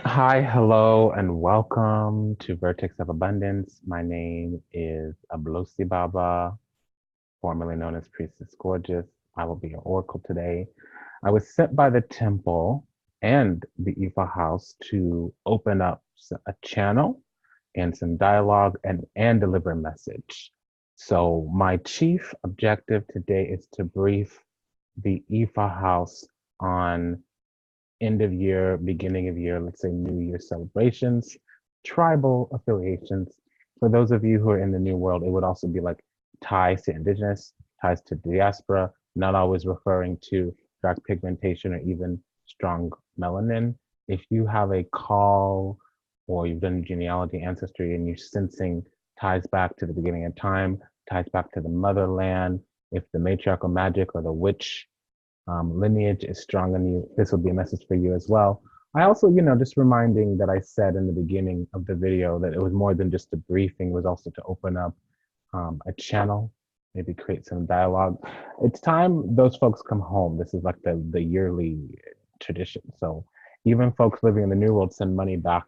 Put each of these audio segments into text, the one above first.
Hi, hello, and welcome to Vertex of Abundance. My name is Baba, formerly known as Priestess Gorgeous. I will be your oracle today. I was sent by the temple and the Ifa house to open up a channel and some dialogue and deliver a message. So my chief objective today is to brief the Ifa house on end of year, beginning of year, let's say New Year celebrations, tribal affiliations. For those of you who are in the New World, it would also be like ties to indigenous, ties to diaspora, not always referring to dark pigmentation or even strong melanin. If you have a call or you've done genealogy ancestry and you're sensing ties back to the beginning of time, ties back to the motherland, if the matriarchal magic or the witch lineage is strong in you, this will be a message for you as well. I also, just reminding that I said in the beginning of the video that it was more than just a briefing, it was also to open up a channel, maybe create some dialogue. It's time those folks come home. This is like the yearly tradition. So even folks living in the New World send money back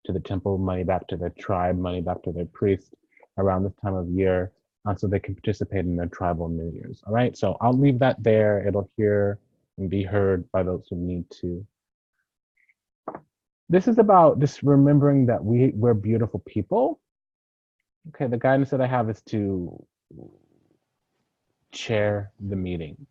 to the temple, money back to their tribe, money back to their priest around this time of year so they can participate in their tribal New Year's. All right, so I'll leave that there. It'll hear and be heard by those who need to. This is about just remembering that we're beautiful people. Okay, the guidance that I have is to chair the meeting.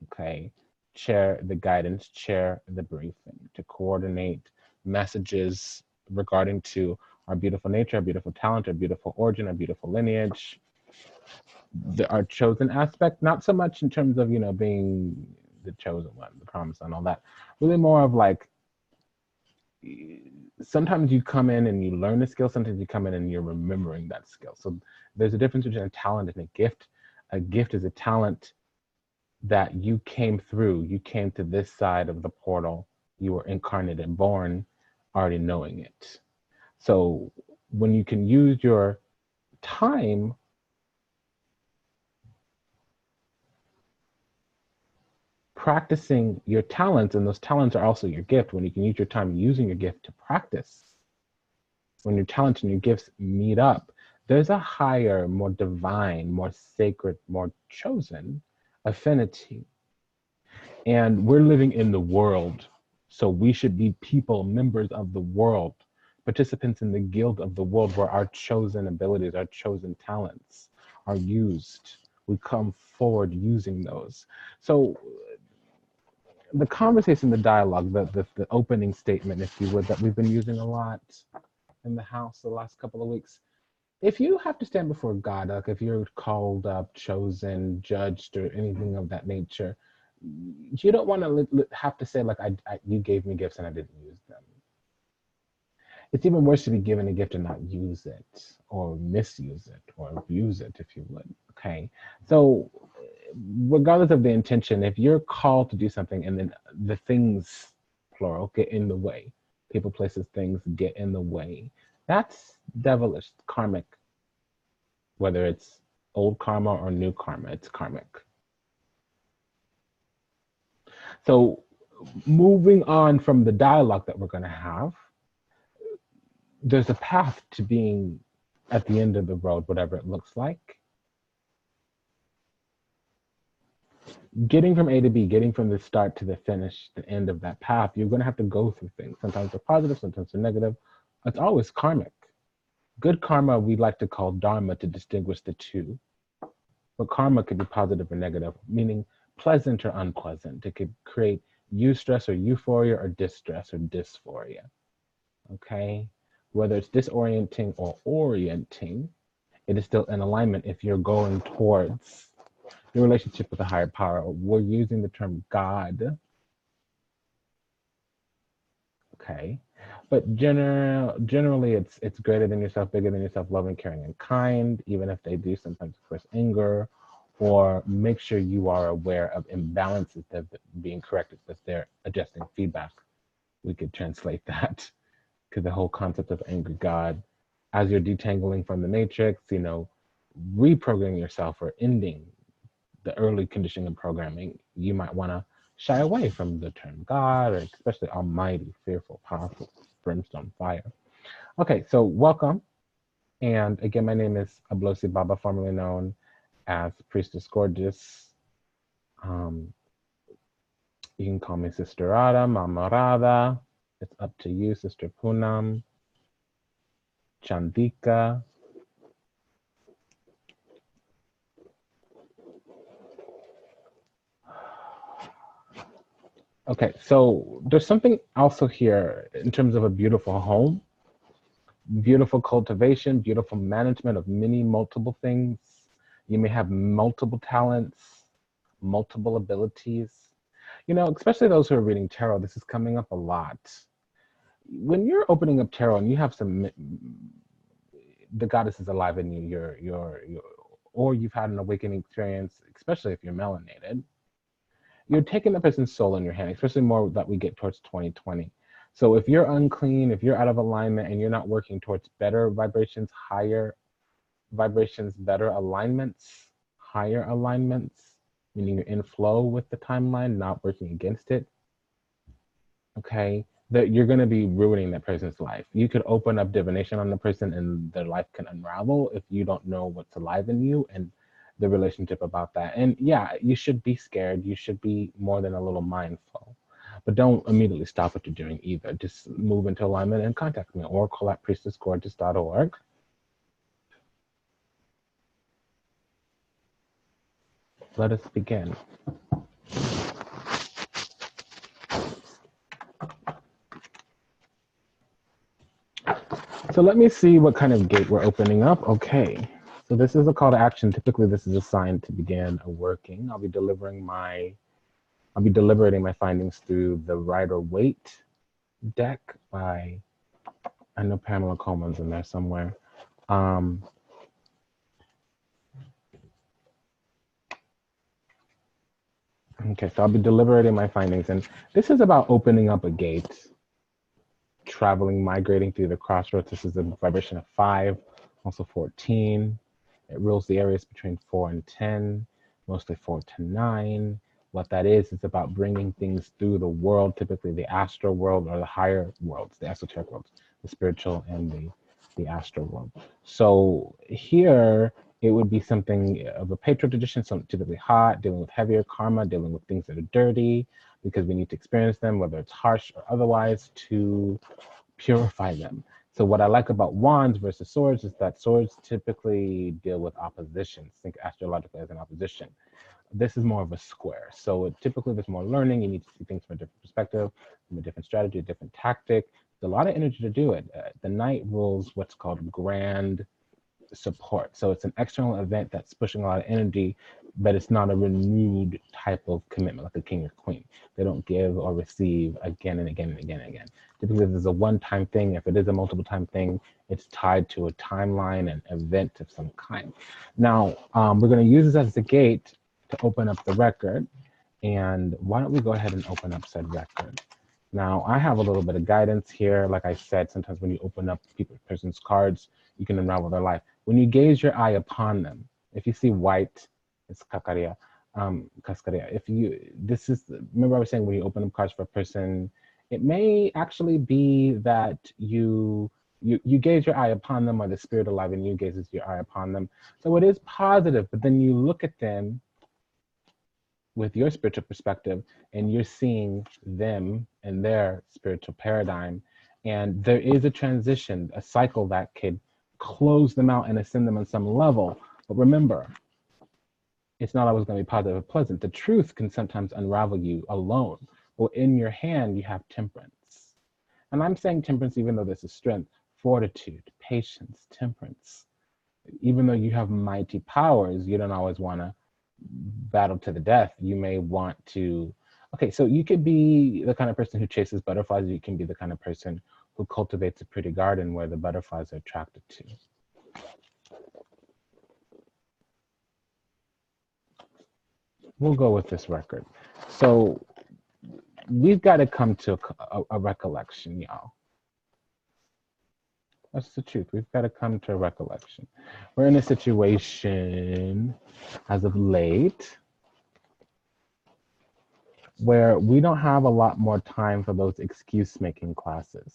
Okay, chair the guidance, chair the briefing, to coordinate messages regarding to our beautiful nature, our beautiful talent, our beautiful origin, our beautiful lineage, our chosen aspect, not so much in terms of, being the chosen one, the promised one, all that. Really more of like, sometimes you come in and you learn a skill, sometimes you come in and you're remembering that skill. So there's a difference between a talent and a gift. A gift is a talent that you came through, you came to this side of the portal, you were incarnated and born already knowing it. So when you can use your time practicing your talents, and those talents are also your gift, when you can use your time using your gift to practice, when your talents and your gifts meet up, there's a higher, more divine, more sacred, more chosen affinity. And we're living in the world, so we should be people, members of the world, participants in the guild of the world, where our chosen abilities, our chosen talents are used. We come forward using those. So the conversation, the dialogue, the opening statement, if you would, that we've been using a lot in the house the last couple of weeks. If you have to stand before God, like if you're called up, chosen, judged, or anything of that nature, you don't want to have to say like, you gave me gifts and I didn't use them. It's even worse to be given a gift and not use it, or misuse it, or abuse it, if you would. Okay, so regardless of the intention, if you're called to do something and then the things, plural, get in the way, people, places, things get in the way, that's devilish, karmic. Whether it's old karma or new karma, it's karmic. So moving on from the dialogue that we're going to have, there's a path to being at the end of the road, whatever it looks like. Getting from A to B, getting from the start to the finish, the end of that path, you're going to have to go through things. Sometimes they're positive, sometimes they're negative. It's always karmic. Good karma we like to call dharma to distinguish the two. But karma could be positive or negative, meaning pleasant or unpleasant. It could create eustress or euphoria, or distress or dysphoria. Okay? Whether it's disorienting or orienting, it is still in alignment if you're going towards your relationship with a higher power. We're using the term God. Okay? But generally, it's greater than yourself, bigger than yourself, loving, caring, and kind, even if they do sometimes express anger, or make sure you are aware of imbalances that are being corrected as they're adjusting feedback. We could translate that to the whole concept of anger God. As you're detangling from the matrix, reprogramming yourself or ending the early conditioning and programming, you might want to shy away from the term God, or especially almighty, fearful, powerful, brimstone, fire. Okay, so welcome. And again, my name is Ablosi Baba, formerly known as Priestess Gorgeous. You can call me Sister Radha, Mama Radha. It's up to you, Sister Poonam, Chandika. Okay, so there's something also here in terms of a beautiful home, beautiful cultivation, beautiful management of many multiple things. You may have multiple talents, multiple abilities. You know, especially those who are reading tarot, this is coming up a lot. When you're opening up tarot and you have the goddess is alive in you, or you've had an awakening experience, especially if you're melanated, you're taking the person's soul in your hand, especially more that we get towards 2020. So if you're unclean, if you're out of alignment and you're not working towards better vibrations, higher vibrations, better alignments, higher alignments, meaning you're in flow with the timeline, not working against it, okay, that you're going to be ruining that person's life. You could open up divination on the person and their life can unravel if you don't know what's alive in you and the relationship about that. And yeah, you should be scared. You should be more than a little mindful. But don't immediately stop what you're doing either. Just move into alignment and contact me, oracle at priestessgorgeous.org. Let us begin. So let me see what kind of gate we're opening up. Okay. So this is a call to action. Typically, this is a sign to begin a working. I'll be deliberating my findings through the Rider-Waite deck by, I know Pamela Coleman's in there somewhere. Okay, so I'll be deliberating my findings, and this is about opening up a gate, traveling, migrating through the crossroads. This is a vibration of 5, also 14. It rules the areas between 4 and 10, mostly 4 to 9. What that is, it's about bringing things through the world, typically the astral world or the higher worlds, the esoteric worlds, the spiritual and the astral world. So here, it would be something of a patron tradition, something typically hot, dealing with heavier karma, dealing with things that are dirty, because we need to experience them, whether it's harsh or otherwise, to purify them. So what I like about wands versus swords is that swords typically deal with oppositions. Think astrologically as an opposition. This is more of a square. So typically there's more learning. You need to see things from a different perspective, from a different strategy, a different tactic. There's a lot of energy to do it. The knight rules what's called grand support. So it's an external event that's pushing a lot of energy, but it's not a renewed type of commitment like a king or queen. They don't give or receive again and again and again and again. Typically, this is a one-time thing. If it is a multiple-time thing, it's tied to a timeline and event of some kind. Now, we're going to use this as the gate to open up the record. And why don't we go ahead and open up said record? Now, I have a little bit of guidance here. Like I said, sometimes when you open up person's cards, you can unravel their life. When you gaze your eye upon them, if you see white, it's kakaria, cascaria. If you, this is, remember I was saying when you open up cards for a person, it may actually be that you gaze your eye upon them, or the spirit alive in you gazes your eye upon them. So it is positive, but then you look at them with your spiritual perspective and you're seeing them and their spiritual paradigm. And there is a transition, a cycle that could close them out and ascend them on some level. But remember, it's not always going to be positive or pleasant. The truth can sometimes unravel you alone. Well, in your hand, you have temperance. And I'm saying temperance, even though this is strength, fortitude, patience, temperance. Even though you have mighty powers, you don't always want to battle to the death. You may want to, okay, so you could be the kind of person who chases butterflies. You can be the kind of person who cultivates a pretty garden where the butterflies are attracted to. We'll go with this record. So we've got to come to a recollection, y'all. That's the truth. We've got to come to a recollection. We're in a situation as of late where we don't have a lot more time for those excuse making classes.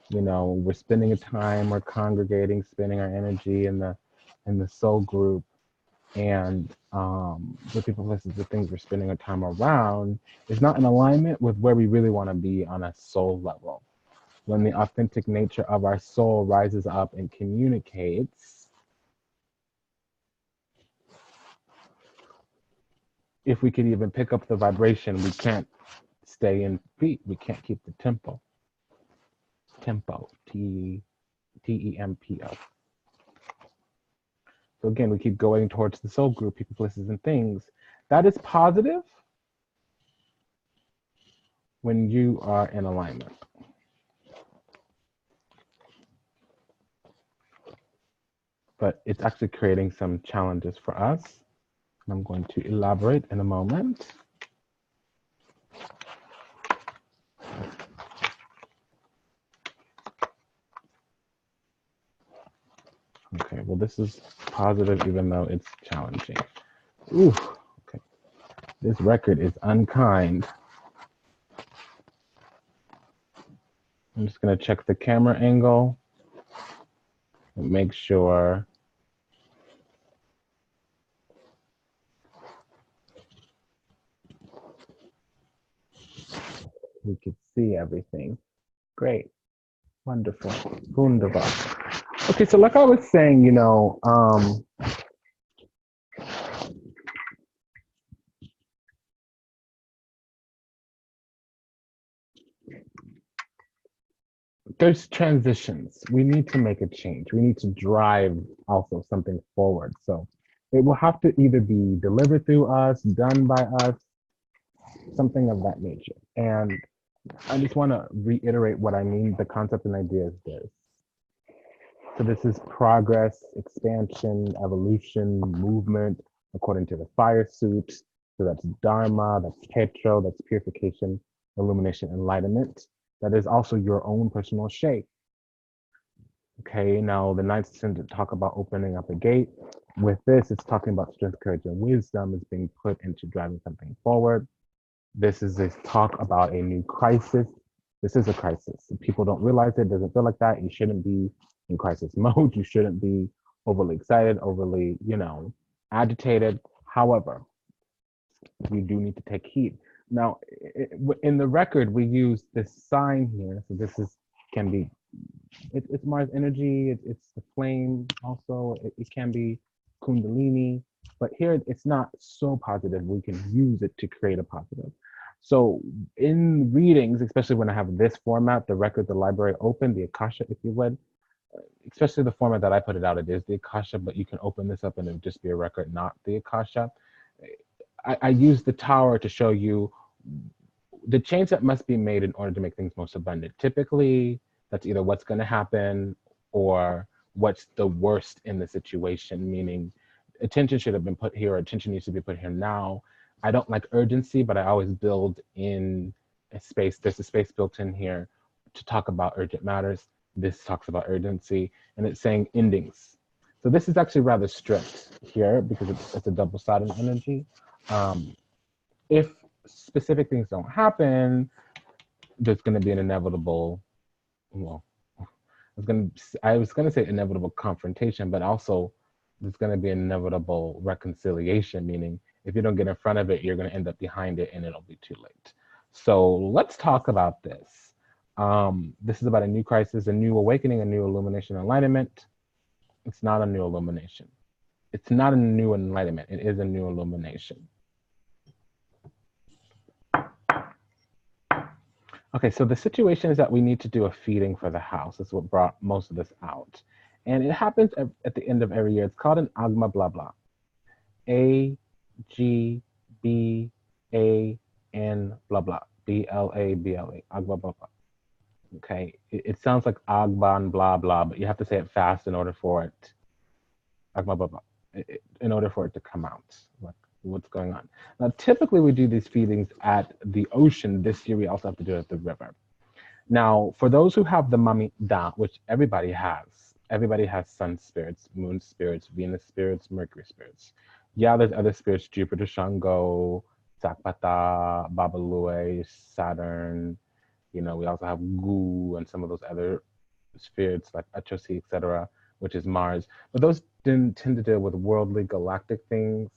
You know, we're spending a time, we're congregating, spending our energy in the soul group, and the people, places, the things we're spending our time around is not in alignment with where we really want to be on a soul level. When the authentic nature of our soul rises up and communicates, if we could even pick up the vibration, we can't stay in beat. We can't keep the tempo. Tempo. Tempo. So again, we keep going towards the soul group, people, places, and things. That is positive when you are in alignment. But it's actually creating some challenges for us. And I'm going to elaborate in a moment. Okay, well, this is positive even though it's challenging. Ooh, okay. This record is unkind. I'm just gonna check the camera angle and make sure we can see everything. Great, wonderful, wunderbar. Okay, so like I was saying, you know, there's transitions. We need to make a change. We need to drive also something forward. So it will have to either be delivered through us, done by us, something of that nature. And I just want to reiterate what I mean. The concept and idea is this. So this is progress, expansion, evolution, movement, according to the fire suit. So that's Dharma, that's Petro, that's purification, illumination, enlightenment. That is also your own personal shape. Okay, now the Knights tend to talk about opening up a gate. With this, it's talking about strength, courage, and wisdom is being put into driving something forward. This is a talk about a new crisis. This is a crisis. People don't realize it, doesn't feel like that. You shouldn't be in crisis mode. You shouldn't be overly excited, overly, you know, agitated. However, you do need to take heed. Now, in the record, we use this sign here. So this is can be it's Mars energy. It's the flame. Also, it can be Kundalini. But here, it's not so positive. We can use it to create a positive. So in readings, especially when I have this format, the record, the library open, the Akasha, if you would, especially the format that I put it out, it is the Akasha, but you can open this up and it would just be a record, not the Akasha. I use the tower to show you the change that must be made in order to make things most abundant. Typically, that's either what's going to happen or what's the worst in the situation, meaning attention should have been put here, or attention needs to be put here now. I don't like urgency, but I always build in a space. There's a space built in here to talk about urgent matters. This talks about urgency, and it's saying endings. So this is actually rather strict here because it's a double-sided energy. If specific things don't happen, there's going to be an inevitable, well, I was going to say inevitable confrontation, but also there's going to be an inevitable reconciliation, meaning if you don't get in front of it, you're going to end up behind it and it'll be too late. So let's talk about this. This is about a new crisis, a new awakening, a new illumination, enlightenment. It's not a new illumination. It's not a new enlightenment. It is a new illumination. Okay, so the situation is that we need to do a feeding for the house. That's what brought most of this out. And it happens at the end of every year. It's called an Agbanblabla. Agbanblabla. Blabla. Agbanblabla. Okay, it sounds like Agban blah blah, but you have to say it fast in order for it, Agbanblabla, in order for it to come out. Like, what's going on. Now, typically we do these feedings at the ocean. This year we also have to do it at the river. Now, for those who have the Mamida, which everybody has sun spirits, moon spirits, Venus spirits, Mercury spirits. Yeah, there's other spirits, Jupiter, Shango, Sakpata, Babalue, Saturn. We also have Gu and some of those other spirits like Achosi, etc., which is Mars. But those didn't tend to deal with worldly galactic things.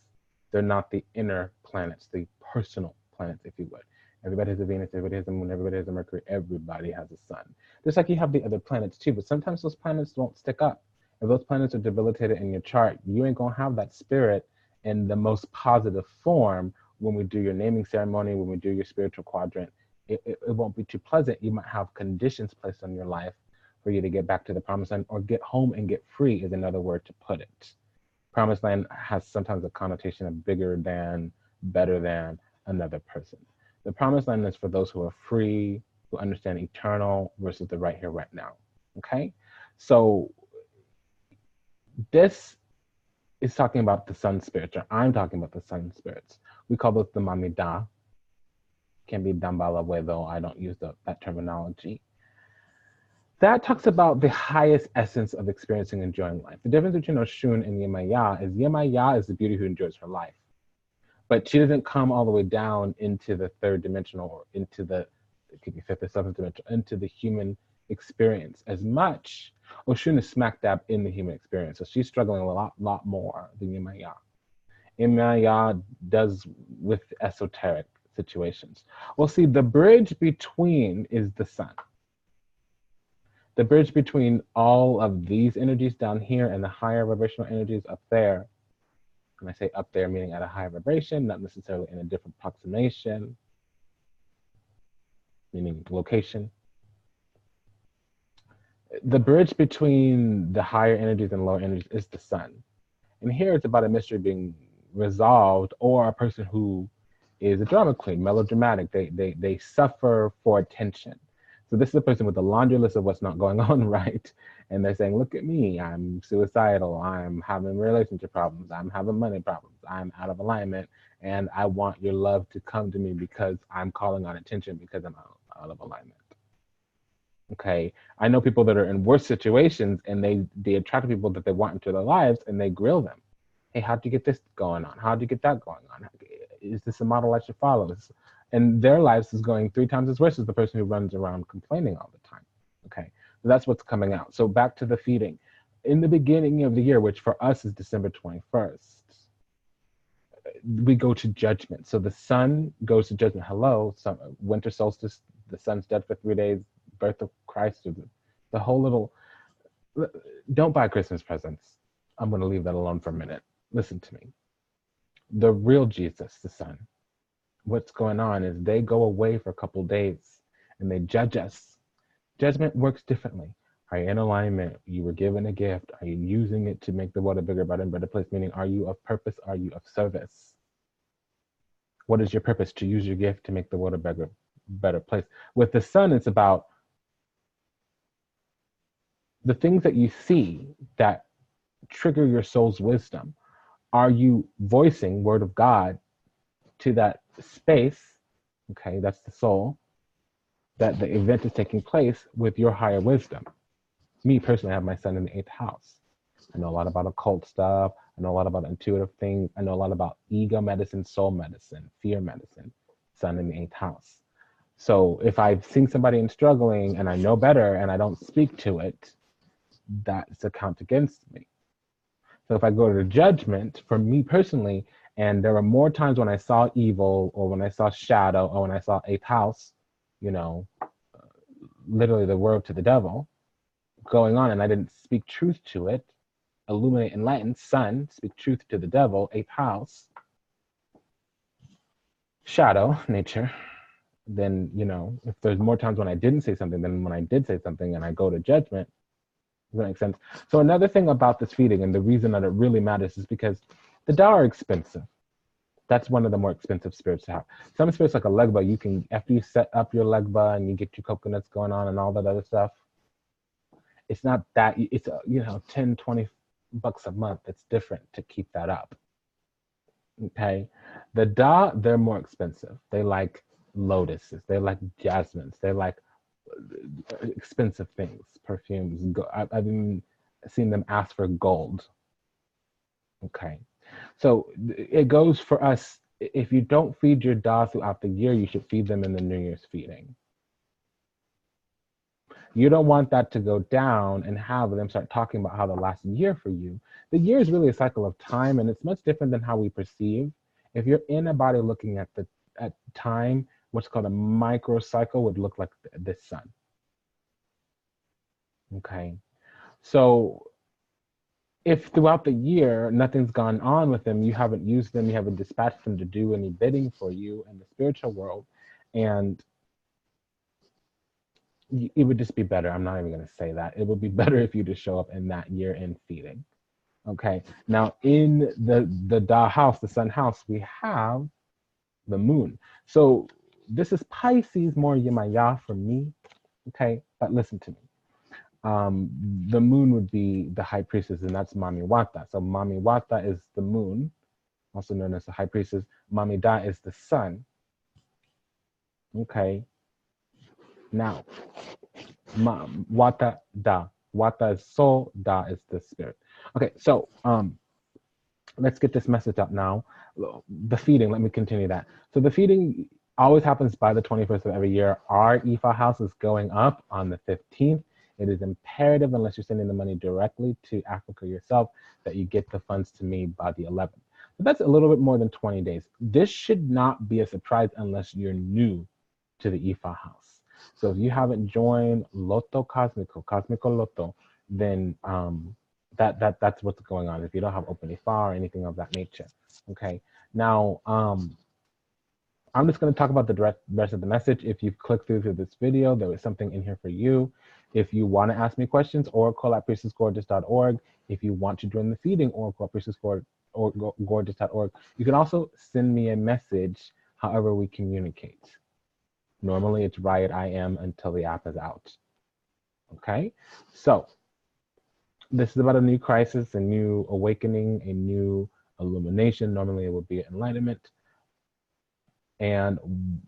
They're not the inner planets, the personal planets, if you would. Everybody has a Venus, everybody has a moon, everybody has a Mercury, everybody has a sun. Just like you have the other planets too, but sometimes those planets don't stick up. If those planets are debilitated in your chart, you ain't gonna have that spirit in the most positive form when we do your naming ceremony, when we do your spiritual quadrant. It won't be too pleasant. You might have conditions placed on your life for you to get back to the promised land, or get home and get free is another word to put it. Promised land has sometimes a connotation of bigger than, better than another person. The promised land is for those who are free, who understand eternal versus the right here, right now. Okay? So this is talking about the sun spirits, or I'm talking about the sun spirits. We call those the Mamida. Can be Dambalaway, though I don't use that terminology. That talks about the highest essence of experiencing and enjoying life. The difference between Oshun and Yemaya is the beauty who enjoys her life. But she doesn't come all the way down into the third dimensional, or into the, it could be fifth or seventh dimension, into the human experience as much. Oshun is smack dab in the human experience. So she's struggling a lot more than Yemaya. Yemaya does with esoteric situations. Well, see, the bridge between is the sun. The bridge between all of these energies down here and the higher vibrational energies up there. And I say up there meaning at a higher vibration, not necessarily in a different approximation, meaning location. The bridge between the higher energies and lower energies is the sun. And here it's about a mystery being resolved, or a person who is a drama queen, melodramatic. They suffer for attention. So this is a person with a laundry list of what's not going on right. And they're saying, look at me, I'm suicidal, I'm having relationship problems, I'm having money problems, I'm out of alignment, and I want your love to come to me because I'm calling on attention because I'm out of alignment. Okay, I know people that are in worse situations, and they attract people that they want into their lives, and they grill them. Hey, how'd you get this going on? How'd you get that going on? Is this a model I should follow? And their lives is going 3 times as worse as the person who runs around complaining all the time. Okay, so that's what's coming out. So back to the feeding. In the beginning of the year, which for us is December 21st, we go to judgment. So the sun goes to judgment. Hello, winter solstice, the sun's dead for 3 days, birth of Christ, the whole little, don't buy Christmas presents. I'm gonna leave that alone for a minute. Listen to me. The real Jesus, the sun, what's going on is they go away for a couple days and they judge us. Judgment works differently. Are you in alignment? You were given a gift. Are you using it to make the world a bigger, better, and better place? Meaning, are you of purpose? Are you of service? What is your purpose? To use your gift to make the world a bigger, better place. With the sun, it's about the things that you see that trigger your soul's wisdom. Are you voicing word of God to that space? Okay, that's the soul, that the event is taking place with your higher wisdom. Me personally, I have my sun in the 8th house. I know a lot about occult stuff. I know a lot about intuitive things. I know a lot about ego medicine, soul medicine, fear medicine, sun in the 8th house. So if I've seen somebody in struggling and I know better and I don't speak to it, that's a count against me. So if I go to judgment, for me personally, and there were more times when I saw evil, or when I saw shadow, or when I saw 8th house, literally the word to the devil going on, and I didn't speak truth to it. Illuminate, enlighten, sun, speak truth to the devil, 8th house, shadow, nature. Then, if there's more times when I didn't say something than when I did say something, and I go to judgment. Does that make sense? So another thing about this feeding, and the reason that it really matters, is because the Tao are expensive. That's one of the more expensive spirits to have. Some spirits like a legba, you can, after you set up your legba and you get your coconuts going on and all that other stuff, it's not that, it's, 10, 20 bucks a month. It's different to keep that up. Okay. The Da, they're more expensive. They like lotuses. They like jasmines. They like expensive things, perfumes. I've even seen them ask for gold. Okay. So it goes for us if you don't feed your da throughout the year, you should feed them in the New Year's feeding. You don't want that to go down and have them start talking about how the last year for you. The year is really a cycle of time, and it's much different than how we perceive. If you're in a body looking at time, what's called a microcycle would look like the sun. Okay, so if throughout the year nothing's gone on with them, you haven't used them, you haven't dispatched them to do any bidding for you in the spiritual world, and it would just be better. I'm not even going to say that. It would be better if you just show up in that year in feeding. Okay. Now in the Da house, the sun house, we have the moon. So this is Pisces more Yemaya for me. Okay. But listen to me. The moon would be the high priestess, and that's Mami Wata. So Mami Wata is the moon, also known as the high priestess. Mami Da is the sun. Okay. Now, Wata Da. Wata is soul, Da is the spirit. Okay, so let's get this message up now. The feeding, let me continue that. So the feeding always happens by the 21st of every year. Our Ifa house is going up on the 15th. It is imperative, unless you're sending the money directly to Africa yourself, that you get the funds to me by the 11th. But that's a little bit more than 20 days. This should not be a surprise unless you're new to the Ifa house. So if you haven't joined Loto Cosmico Loto, then that's what's going on. If you don't have Open Ifa or anything of that nature, okay. Now I'm just going to talk about the rest of the message. If you click through this video, there is something in here for you. If you want to ask me questions, oracle@priestessgorgeous.org. If you want to join the feeding, oracle@priestessgorgeous.org. You can also send me a message however we communicate. Normally it's Riot IM until the app is out. Okay, so this is about a new crisis, a new awakening, a new illumination. Normally it would be enlightenment. And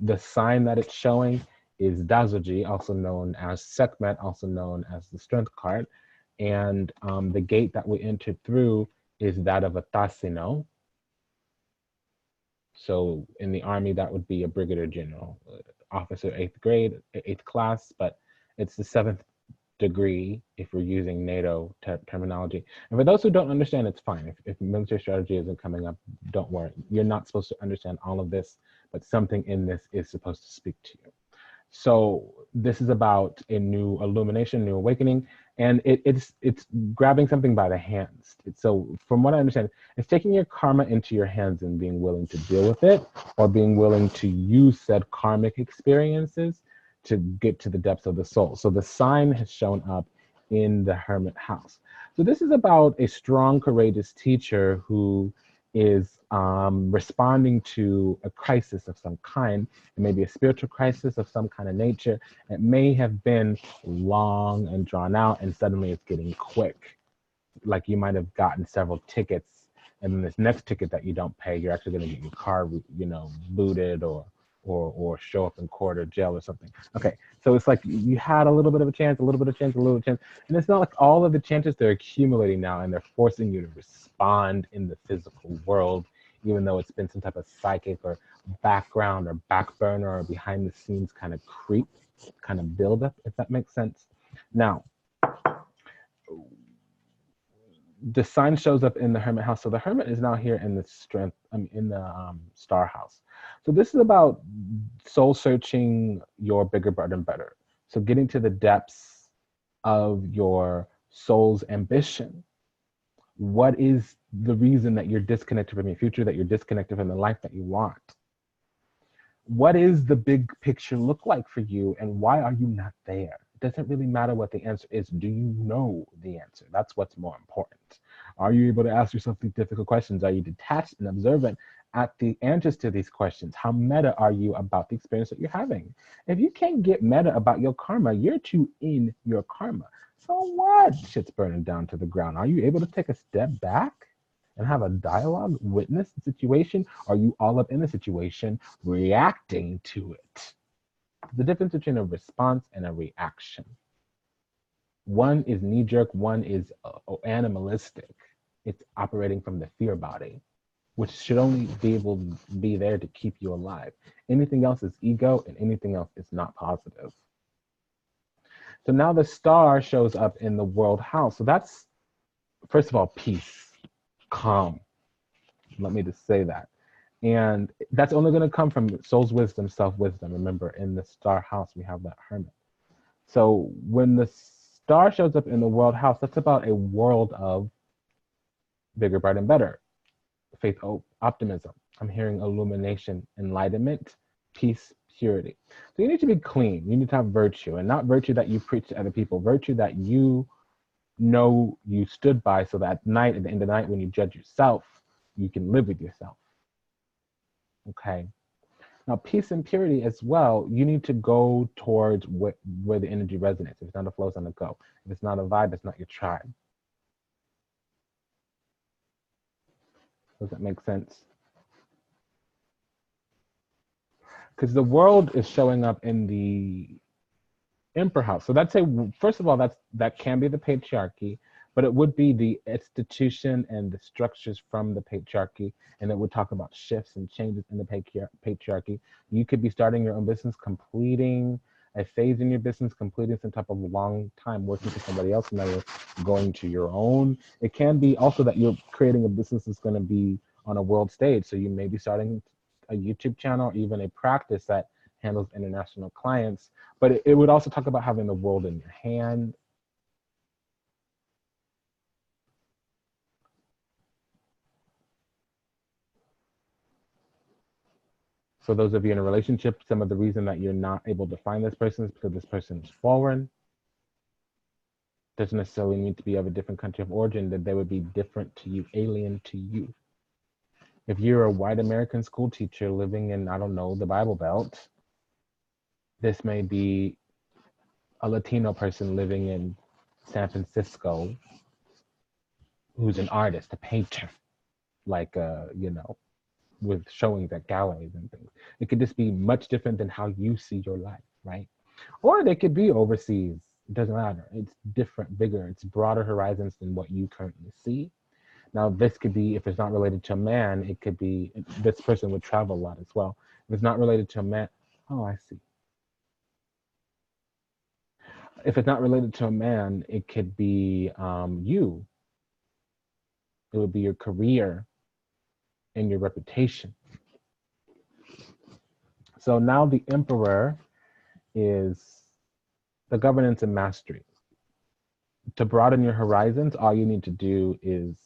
the sign that it's showing is Dazoji, also known as Sekhmet, also known as the Strength card. And the gate that we entered through is that of a Tassino. So in the army, that would be a brigadier general, officer, 8th grade, 8th class, but it's the 7th degree if we're using NATO terminology. And for those who don't understand, it's fine. If military strategy isn't coming up, don't worry. You're not supposed to understand all of this, but something in this is supposed to speak to you. So this is about a new illumination, new awakening, and it's grabbing something by the hands. So from what I understand, it's taking your karma into your hands and being willing to deal with it, or being willing to use said karmic experiences to get to the depths of the soul. So the sign has shown up in the Hermit house. So this is about a strong, courageous teacher who is responding to a crisis of some kind. It may be a spiritual crisis of some kind of nature. It may have been long and drawn out, and suddenly it's getting quick. Like you might have gotten several tickets, and then this next ticket that you don't pay, you're actually going to get your car, booted or show up in court or jail or something. Okay, so it's like you had a little bit of a chance, a little bit of chance, a little chance, and it's not like all of the chances, they're accumulating now, and they're forcing you to respond in the physical world, even though it's been some type of psychic or background or back burner or behind the scenes kind of creep, kind of buildup, if that makes sense. Now, the sign shows up in the Hermit house. So the Hermit is now here in the Star house. So this is about soul searching your bigger, better, and better. So getting to the depths of your soul's ambition. What is the reason that you're disconnected from your future, that you're disconnected from the life that you want? What is the big picture look like for you, and why are you not there? It doesn't really matter what the answer is. Do you know the answer? That's what's more important. Are you able to ask yourself these difficult questions? Are you detached and observant at the answers to these questions? How meta are you about the experience that you're having? If you can't get meta about your karma, you're too in your karma. So what? Shit's burning down to the ground. Are you able to take a step back and have a dialogue, witness the situation? Are you all up in the situation, reacting to it? The difference between a response and a reaction. One is knee-jerk, one is animalistic. It's operating from the fear body. which should only be able to be there to keep you alive. Anything else is ego, and anything else is not positive. So now the star shows up in the world house. So that's, first of all, peace, calm. Let me just say that. And that's only going to come from soul's wisdom, self wisdom. Remember, in the star house, we have that hermit. So when the star shows up in the world house, that's about a world of bigger, bright, and better. Faith, hope, optimism. I'm hearing illumination, enlightenment, peace, purity. So you need to be clean. You need to have virtue, and not virtue that you preach to other people, virtue that you know you stood by, so that at night, at the end of the night, when you judge yourself, you can live with yourself. Okay. Now, peace and purity as well, you need to go towards where the energy resonates. If it's not a flow, it's not a go. If it's not a vibe, it's not your tribe. Does that make sense? Because the world is showing up in the Emperor house. So that's first of all, that can be the patriarchy, but it would be the institution and the structures from the patriarchy, and it would talk about shifts and changes in the patriarchy. You could be starting your own business, completing a phase in your business, completing some type of long time working for somebody else, and now you're going to your own. It can be also that you're creating a business that's going to be on a world stage. So you may be starting a YouTube channel, or even a practice that handles international clients. But it would also talk about having the world in your hand. For those of you in a relationship, some of the reason that you're not able to find this person is because this person is foreign. Doesn't necessarily need to be of a different country of origin, that they would be different to you, alien to you. If you're a white American school teacher living in, I don't know, the Bible Belt, this may be a Latino person living in San Francisco who's an artist, a painter, like, with showings at galleries and things. It could just be much different than how you see your life, right? Or they could be overseas. It doesn't matter. It's different, bigger. It's broader horizons than what you currently see. Now, this could be, if it's not related to a man, it could be, this person would travel a lot as well. If it's not related to a man, oh, I see. If it's not related to a man, it could be you. It would be your career and your reputation. So now the emperor is the governance and mastery. To broaden your horizons, all you need to do is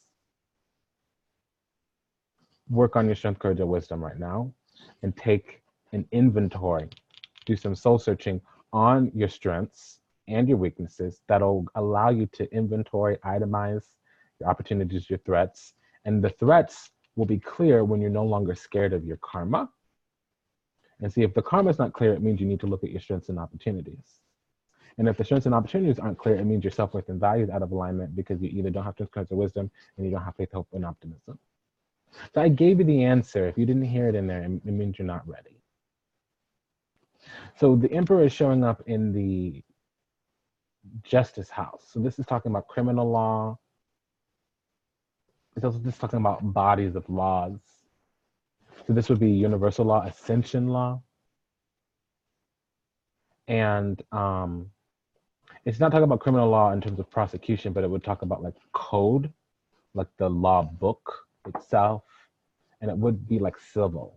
work on your strength, courage, and wisdom right now, and take an inventory, do some soul searching on your strengths and your weaknesses. That'll allow you to inventory, itemize your opportunities, your threats, and the threats will be clear when you're no longer scared of your karma. And see, if the karma is not clear, it means you need to look at your strengths and opportunities. And if the strengths and opportunities aren't clear, it means your self-worth and value is out of alignment, because you either don't have strength, courage, or wisdom, and you don't have faith, hope, and optimism. So I gave you the answer. If you didn't hear it in there, it means you're not ready. So the emperor is showing up in the justice house. So this is talking about criminal law. It's also just talking about bodies of laws. So this would be universal law, ascension law. And it's not talking about criminal law in terms of prosecution, but it would talk about like code, like the law book itself. And it would be like civil.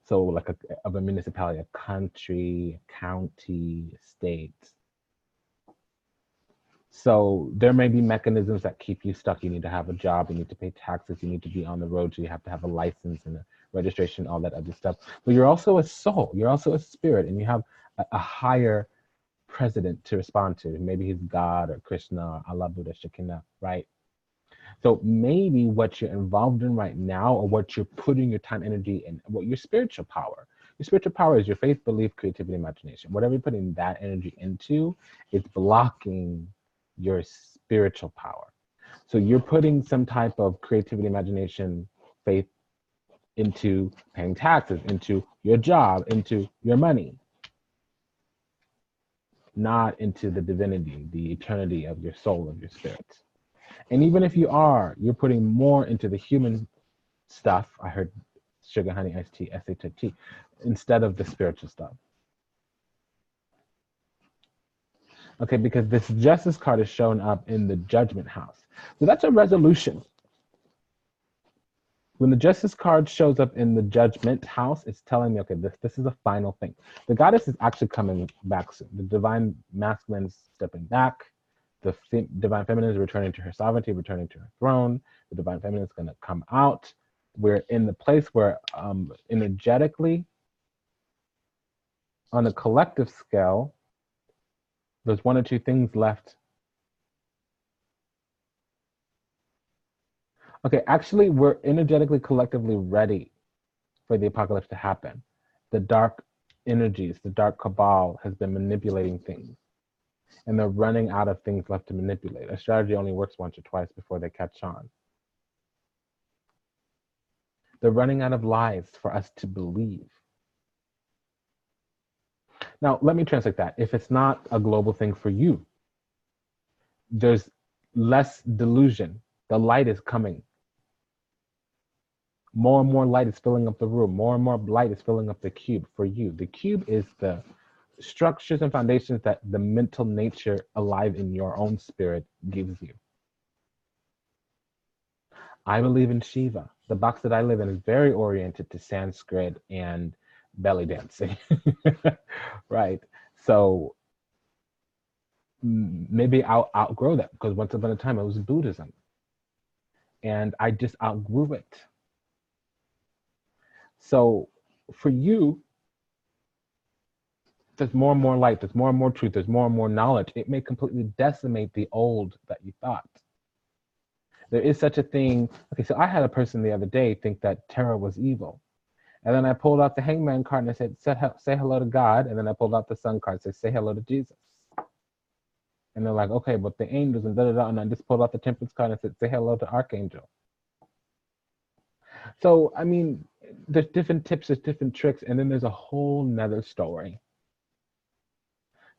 So like of a municipality, a country, a county, a state. So there may be mechanisms that keep you stuck. You need to have a job, you need to pay taxes, you need to be on the road, so you have to have a license and a registration, all that other stuff. But you're also a soul, you're also a spirit, and you have a higher president to respond to. Maybe he's God or Krishna or Allah, Buddha, Shekinah, right? So maybe what you're involved in right now, or what you're putting your time, energy in, what your spiritual power. Your spiritual power is your faith, belief, creativity, imagination. Whatever you're putting that energy into, it's blocking your spiritual power. So you're putting some type of creativity, imagination, faith into paying taxes, into your job, into your money, not into the divinity, the eternity of your soul, of your spirit. And even if you are, you're putting more into the human stuff. I heard sugar, honey, iced tea, S-H-I-T, instead of the spiritual stuff. Okay, because this justice card is showing up in the judgment house. So that's a resolution. When the justice card shows up in the judgment house, it's telling me, okay, this is a final thing. The goddess is actually coming back soon. The divine masculine is stepping back. The divine feminine is returning to her sovereignty, returning to her throne. The divine feminine is going to come out. We're in the place where energetically, on a collective scale, there's one or two things left. Okay, actually, we're energetically, collectively ready for the apocalypse to happen. The dark energies, the dark cabal has been manipulating things, and they're running out of things left to manipulate. A strategy only works once or twice before they catch on. They're running out of lies for us to believe. Now, let me translate that. If it's not a global thing for you, there's less delusion. The light is coming. More and more light is filling up the room. More and more light is filling up the cube for you. The cube is the structures and foundations that the mental nature alive in your own spirit gives you. I believe in Shiva. The box that I live in is very oriented to Sanskrit and belly dancing, right? So maybe I'll outgrow that, because once upon a time it was Buddhism, and I just outgrew it. So for you, there's more and more light, there's more and more truth, there's more and more knowledge. It may completely decimate the old that you thought. There is such a thing. Okay, so I had a person the other day think that tarot was evil. And then I pulled out the Hangman card and I said, say hello to God. And then I pulled out the Sun card and said, say hello to Jesus. And they're like, okay, but the angels and da-da-da. And I just pulled out the Temperance card and said, say hello to Archangel. So, I mean, there's different tips, there's different tricks, and then there's a whole nother story.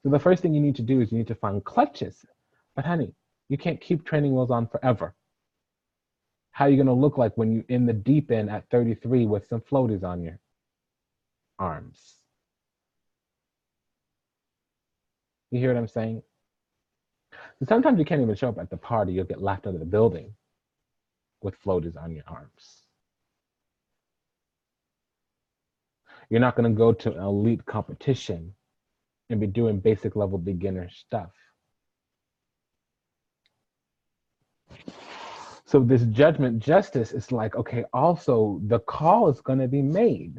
So the first thing you need to do is you need to find clutches. But honey, you can't keep training wheels on forever. How are you going to look like when you're in the deep end at 33 with some floaties on your arms? You hear what I'm saying? So sometimes you can't even show up at the party. You'll get laughed out of the building with floaties on your arms. You're not going to go to an elite competition and be doing basic level beginner stuff. So this judgment justice is like, okay, also the call is going to be made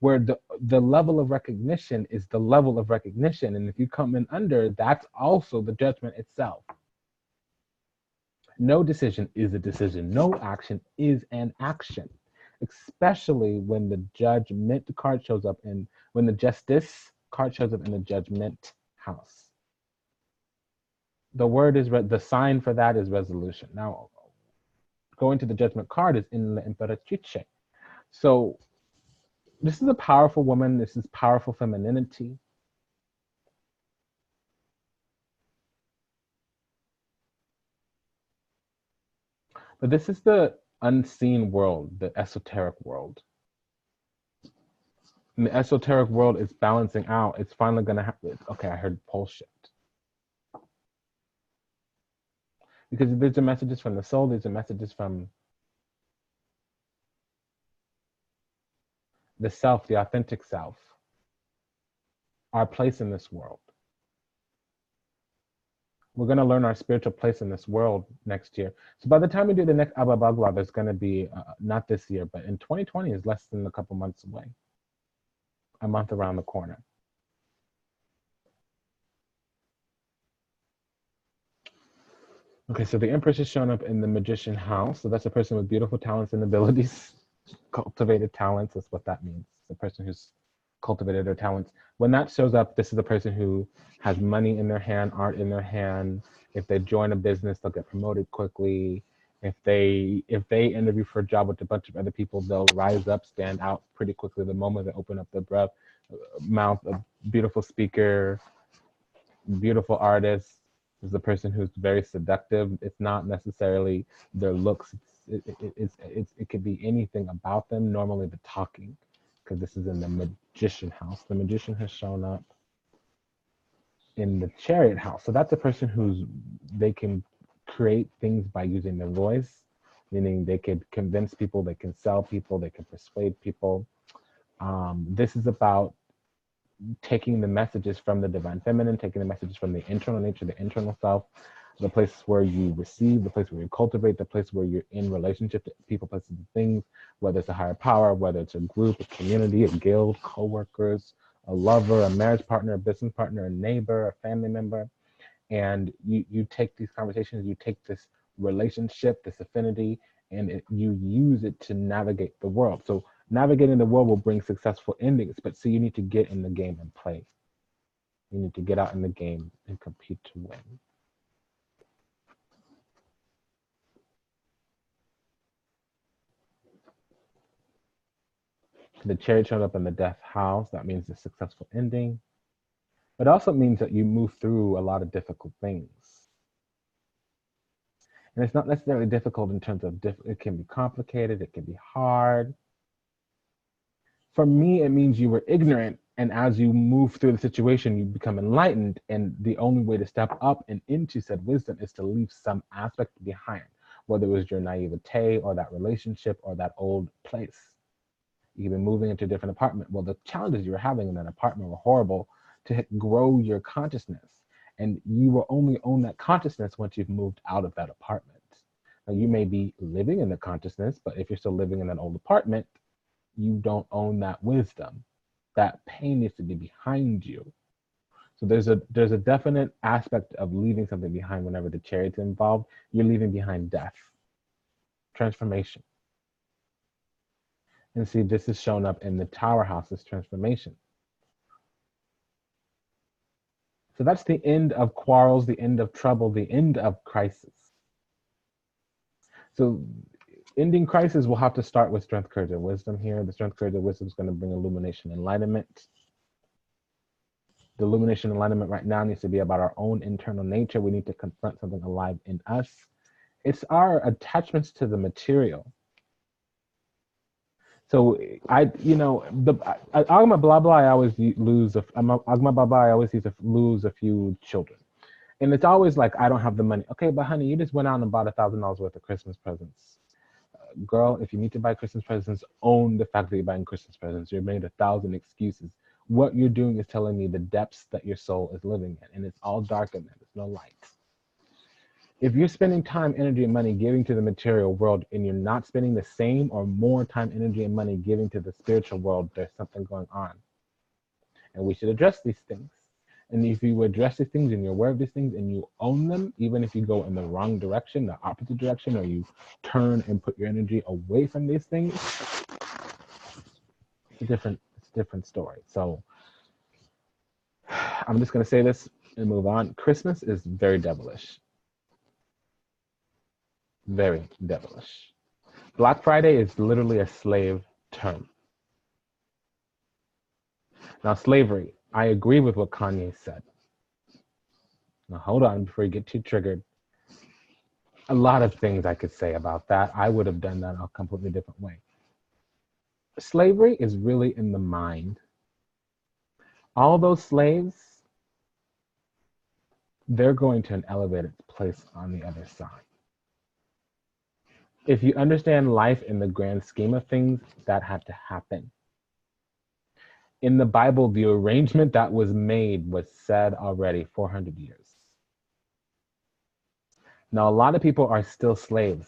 where the level of recognition is the level of recognition. And if you come in under, that's also the judgment itself. No decision is a decision. No action is an action, especially when the judgment card shows up in, when the justice card shows up in the judgment house. The word is, the sign for that is resolution. Now, going to the judgment card is in the Imperatrice. So this is a powerful woman. This is powerful femininity. But this is the unseen world, the esoteric world. And the esoteric world is balancing out. It's finally going to happen. Okay, I heard pole shift. Because these are messages from the soul, these are messages from the self, the authentic self, our place in this world. We're going to learn our spiritual place in this world next year. So by the time we do the next Agbanblabla, there's going to be, not this year, but in 2020 is less than a couple months away. A month around the corner. Okay, so the Empress is showing up in the Magician house. So that's a person with beautiful talents and abilities, cultivated talents. That's what that means. The person who's cultivated their talents. When that shows up, this is the person who has money in their hand, art in their hand. If they join a business, they'll get promoted quickly. If they interview for a job with a bunch of other people, they'll rise up, stand out pretty quickly the moment they open up their mouth. A beautiful speaker, beautiful artist is the person who's very seductive. It's not necessarily their looks, it could be anything about them. Normally the talking, because this is in the magician house. The magician has shown up in the chariot house. So that's a person they can create things by using their voice, meaning they could convince people, they can sell people, they can persuade people. This is about taking the messages from the divine feminine, taking the messages from the internal nature, the internal self, the place where you receive, the place where you cultivate, the place where you're in relationship to people, places, and things, whether it's a higher power, whether it's a group, a community, a guild, co-workers, a lover, a marriage partner, a business partner, a neighbor, a family member. And you take these conversations, you take this relationship, this affinity, and you use it to navigate the world. So navigating the world will bring successful endings, but so you need to get in the game and play. You need to get out in the game and compete to win. The chariot showed up in the death house. That means a successful ending. But it also means that you move through a lot of difficult things. And it's not necessarily difficult in terms of, it can be complicated, it can be hard. For me, it means you were ignorant. And as you move through the situation, you become enlightened. And the only way to step up and into said wisdom is to leave some aspect behind, whether it was your naivete or that relationship or that old place. You've been moving into a different apartment. Well, the challenges you were having in that apartment were horrible to grow your consciousness. And you will only own that consciousness once you've moved out of that apartment. Now, you may be living in the consciousness, but if you're still living in that old apartment, you don't own that wisdom. That pain needs to be behind you. So there's a definite aspect of leaving something behind whenever the chariot's involved. You're leaving behind death, transformation. And see, this is shown up in the tower house's transformation. So that's the end of quarrels, the end of trouble, the end of crisis. So ending crisis will have to start with strength, courage, and wisdom here. The strength, courage, and wisdom is going to bring illumination, enlightenment. The illumination, enlightenment right now needs to be about our own internal nature. We need to confront something alive in us. It's our attachments to the material. So Agbanblabla, I always lose a few children. And it's always like, I don't have the money. Okay, but honey, you just went out and bought $1,000 worth of Christmas presents. Girl, if you need to buy Christmas presents, own the fact that you're buying Christmas presents. You're made 1,000 excuses. What you're doing is telling me the depths that your soul is living in, and it's all dark in there. There's no light. If you're spending time, energy, and money giving to the material world, and you're not spending the same or more time, energy, and money giving to the spiritual world, there's something going on. And we should address these things. And if you address these things and you're aware of these things and you own them, even if you go in the wrong direction, the opposite direction, or you turn and put your energy away from these things, it's a different story. So I'm just going to say this and move on. Christmas is very devilish. Very devilish. Black Friday is literally a slave term. Now, slavery, I agree with what Kanye said. Now, hold on before you get too triggered. A lot of things I could say about that. I would have done that a completely different way. Slavery is really in the mind. All those slaves, they're going to an elevated place on the other side. If you understand life in the grand scheme of things, that had to happen. In the Bible, the arrangement that was made was said already 400 years. Now, a lot of people are still slaves.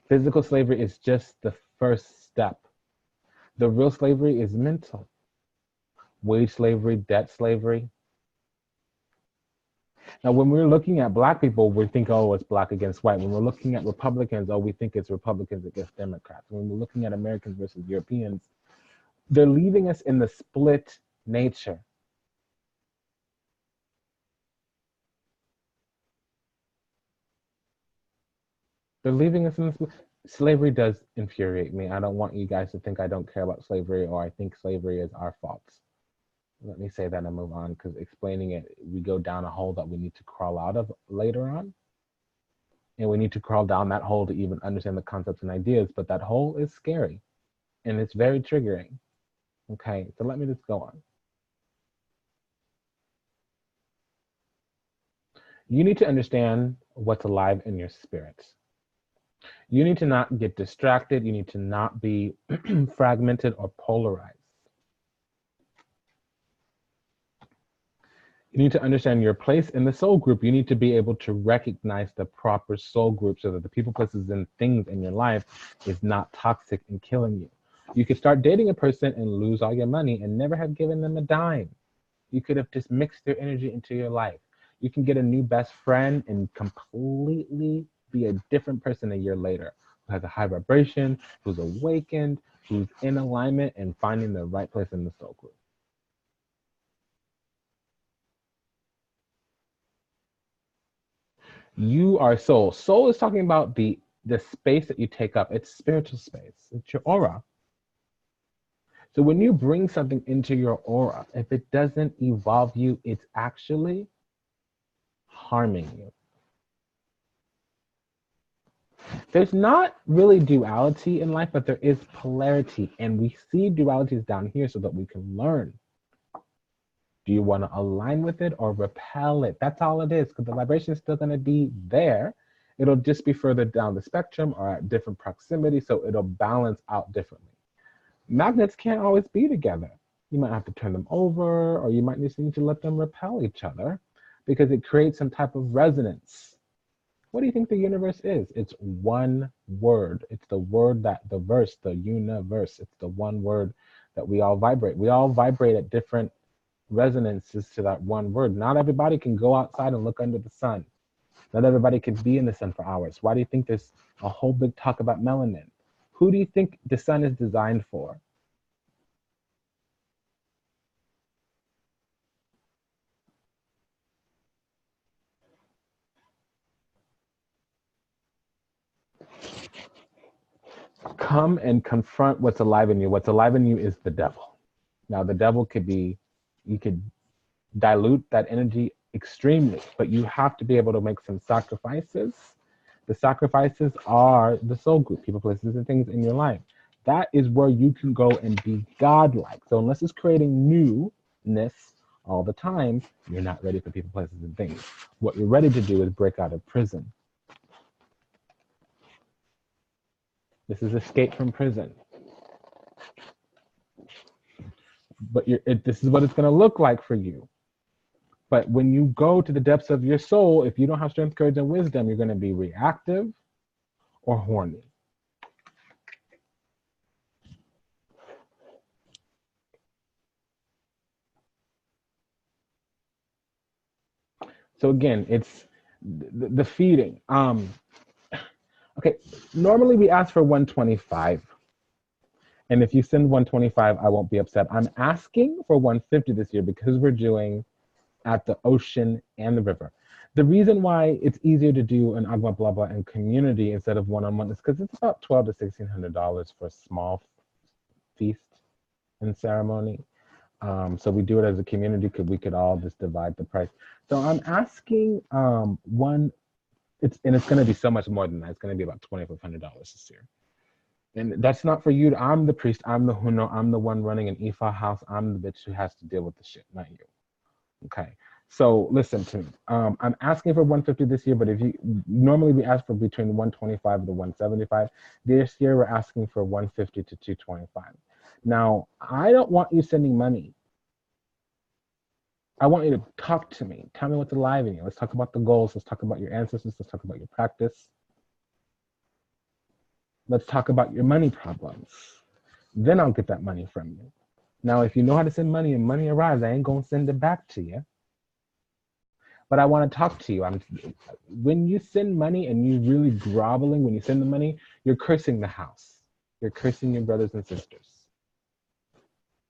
Physical slavery is just the first step. The real slavery is mental. Wage slavery, debt slavery. Now, when we're looking at Black people, we think, oh, it's Black against white. When we're looking at Republicans, oh, we think it's Republicans against Democrats. When we're looking at Americans versus Europeans, they're leaving us in the split nature. They're leaving us in the split. Slavery does infuriate me. I don't want you guys to think I don't care about slavery or I think slavery is our fault. Let me say that and move on, because explaining it, we go down a hole that we need to crawl out of later on. And we need to crawl down that hole to even understand the concepts and ideas. But that hole is scary and it's very triggering. Okay, so let me just go on. You need to understand what's alive in your spirit. You need to not get distracted. You need to not be fragmented or polarized. You need to understand your place in the soul group. You need to be able to recognize the proper soul group so that the people, places, and things in your life is not toxic and killing you. You could start dating a person and lose all your money and never have given them a dime. You could have just mixed their energy into your life. You can get a new best friend and completely be a different person a year later, who has a high vibration, who's awakened, who's in alignment and finding the right place in the soul group. You are soul. Soul is talking about the space that you take up. It's spiritual space. It's your aura. So when you bring something into your aura, if it doesn't evolve you, it's actually harming you. There's not really duality in life, but there is polarity. And we see dualities down here so that we can learn. Do you want to align with it or repel it? That's all it is, because the vibration is still going to be there. It'll just be further down the spectrum or at different proximity, so it'll balance out differently. Magnets can't always be together. You might have to turn them over, or you might just need to let them repel each other because it creates some type of resonance. What do you think the universe is? It's one word. It's the word that the verse, the universe, it's the one word that we all vibrate. We all vibrate at different resonances to that one word. Not everybody can go outside and look under the sun. Not everybody can be in the sun for hours. Why do you think there's a whole big talk about melanin? Who do you think the sun is designed for? Come and confront what's alive in you. What's alive in you is the devil. Now, the devil could be, you could dilute that energy extremely, but you have to be able to make some sacrifices. The sacrifices are the soul group, people, places, and things in your life. That is where you can go and be godlike. So unless it's creating newness all the time, you're not ready for people, places, and things. What you're ready to do is break out of prison. This is escape from prison. But this is what it's going to look like for you. But when you go to the depths of your soul, if you don't have strength, courage, and wisdom, you're going to be reactive or horny. So again, it's the feeding. Okay, normally we ask for 125. And if you send 125, I won't be upset. I'm asking for 150 this year because we're doing at the ocean and the river. The reason why it's easier to do an Agbanblabla and community instead of one-on-one is because it's about $1,200 to $1,600 for a small feast and ceremony. So we do it as a community because we could all just divide the price. So I'm asking it's going to be so much more than that. It's going to be about $2,500 this year. And that's not for you. I'm the priest. I'm the Huno. I'm the one running an Ifa house. I'm the bitch who has to deal with the shit, not you. Okay. So listen to me. I'm asking for 150 this year, but if you normally we ask for between 125 to 175. This year we're asking for 150 to 225. Now, I don't want you sending money. I want you to talk to me. Tell me what's alive in you. Let's talk about the goals. Let's talk about your ancestors. Let's talk about your practice. Let's talk about your money problems. Then I'll get that money from you. Now, if you know how to send money and money arrives, I ain't gonna send it back to you. But I want to talk to you. When you send money and you're really groveling, when you send the money, you're cursing the house. You're cursing your brothers and sisters.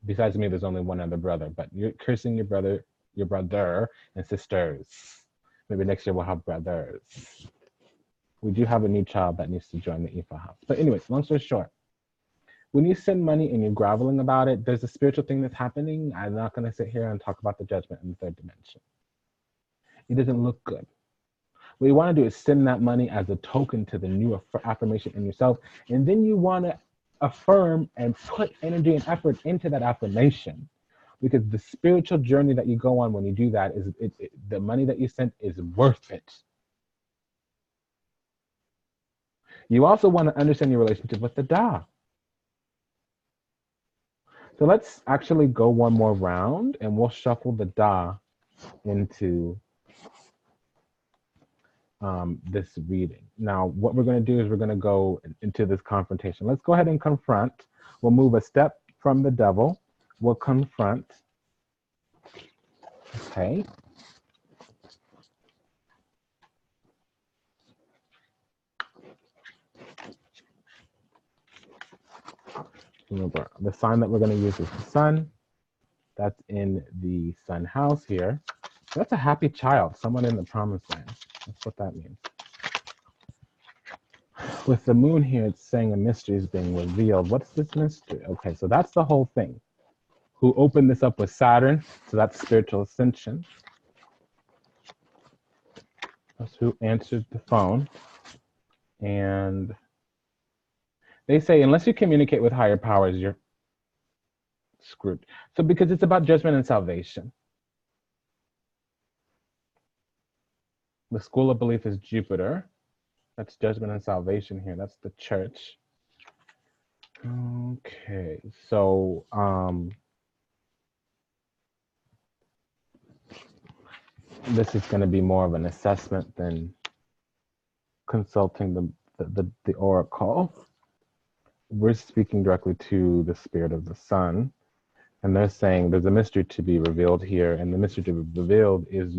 Besides me, there's only one other brother, but you're cursing your brother and sisters. Maybe next year we'll have brothers. We do have a new child that needs to join the Ifa house. But anyways, long story short, when you send money and you're groveling about it, there's a spiritual thing that's happening. I'm not going to sit here and talk about the judgment in the third dimension. It doesn't look good. What you want to do is send that money as a token to the new affirmation in yourself. And then you want to affirm and put energy and effort into that affirmation, because the spiritual journey that you go on when you do that is the money that you sent is worth it. You also want to understand your relationship with the Da. So let's actually go one more round and we'll shuffle the Da into this reading. Now, what we're going to do is we're going to go into this confrontation. Let's go ahead and confront. We'll move a step from the devil. We'll confront. Okay. Remember, the sign that we're going to use is the sun. That's in the sun house here. That's a happy child, someone in the promised land. That's what that means. With the moon here, it's saying a mystery is being revealed. What's this mystery? Okay, so that's the whole thing. Who opened this up with Saturn? So that's spiritual ascension. That's who answered the phone. And they say, unless you communicate with higher powers, you're screwed. So because it's about judgment and salvation. The school of belief is Jupiter. That's judgment and salvation here. That's the church. Okay, so this is going to be more of an assessment than consulting the oracle. We're speaking directly to the spirit of the sun, and they're saying there's a mystery to be revealed here, and the mystery to be revealed is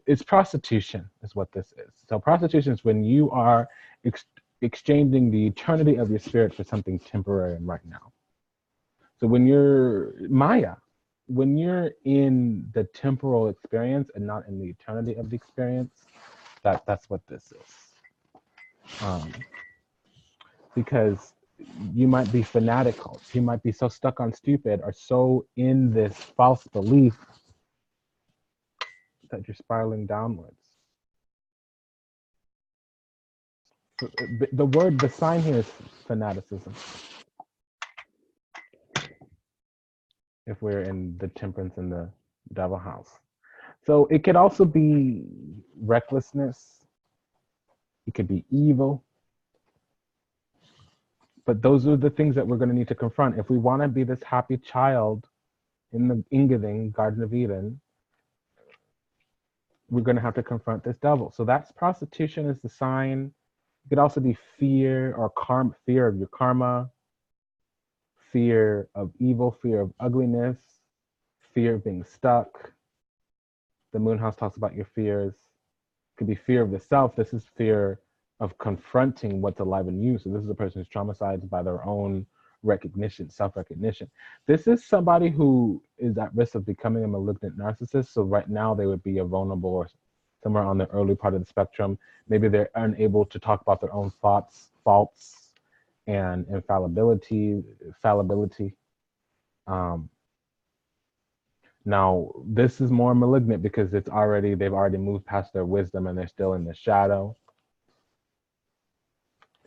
it's prostitution is what this is. So prostitution is when you are exchanging the eternity of your spirit for something temporary and right now. So when you're Maya, when you're in the temporal experience and not in the eternity of the experience, that's what this is. Because you might be fanatical, you might be so stuck on stupid or so in this false belief that you're spiraling downwards. The sign here is fanaticism. If we're in the temperance in the devil house. So it could also be recklessness. It could be evil. But those are the things that we're going to need to confront. If we want to be this happy child in the Ingething, Garden of Eden, we're going to have to confront this devil. So that's prostitution is the sign. It could also be fear or fear of your karma, fear of evil, fear of ugliness, fear of being stuck. The moon house talks about your fears. It could be fear of the self. This is fear of confronting what's alive in you. So this is a person who's traumatized by their own recognition, self-recognition. This is somebody who is at risk of becoming a malignant narcissist. So right now they would be a vulnerable or somewhere on the early part of the spectrum. Maybe they're unable to talk about their own thoughts, faults, and fallibility. Now, this is more malignant because they've already moved past their wisdom and they're still in the shadow.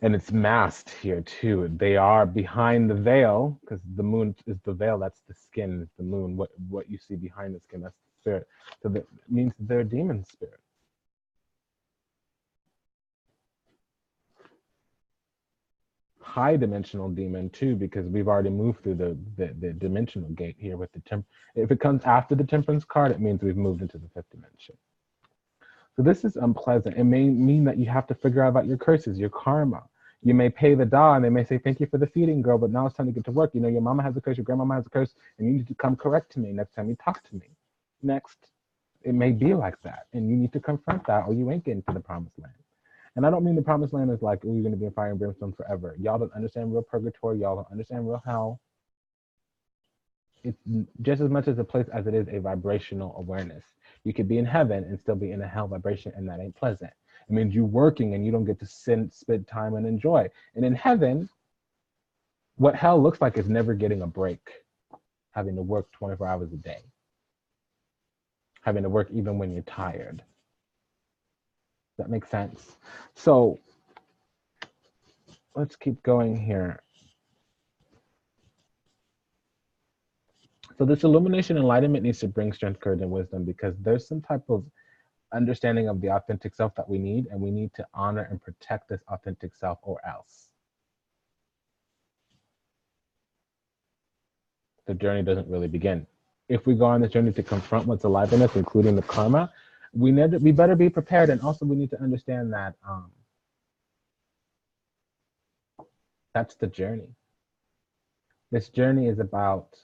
And it's masked here too. They are behind the veil because the moon is the veil. That's the skin, the moon. What you see behind the skin, that's the spirit. So that means they're a demon spirit. High dimensional demon too, because we've already moved through the dimensional gate here with the if it comes after the temperance card, it means we've moved into the fifth dimension. So this is unpleasant. It may mean that you have to figure out about your curses, your karma. You may pay the Da and they may say, thank you for the feeding, girl, but now it's time to get to work. You know, your mama has a curse, your grandmama has a curse, and you need to come correct to me next time you talk to me. Next, it may be like that, and you need to confront that or you ain't getting to the promised land. And I don't mean the promised land is like, oh, you're going to be in fire and brimstone forever. Y'all don't understand real purgatory. Y'all don't understand real hell. It's just as much as a place as it is a vibrational awareness. You could be in heaven and still be in a hell vibration, and that ain't pleasant. It means you're working and you don't get to spend time and enjoy. And in heaven, What hell looks like is never getting a break, having to work 24 hours a day, having to work even when you're tired. That makes sense. So let's keep going here. So this illumination enlightenment needs to bring strength, courage, and wisdom, because there's some type of understanding of the authentic self that we need, and we need to honor and protect this authentic self, or else the journey doesn't really begin. If we go on this journey to confront what's alive in us, including the karma, we better be prepared, and also we need to understand that that's the journey. This journey is about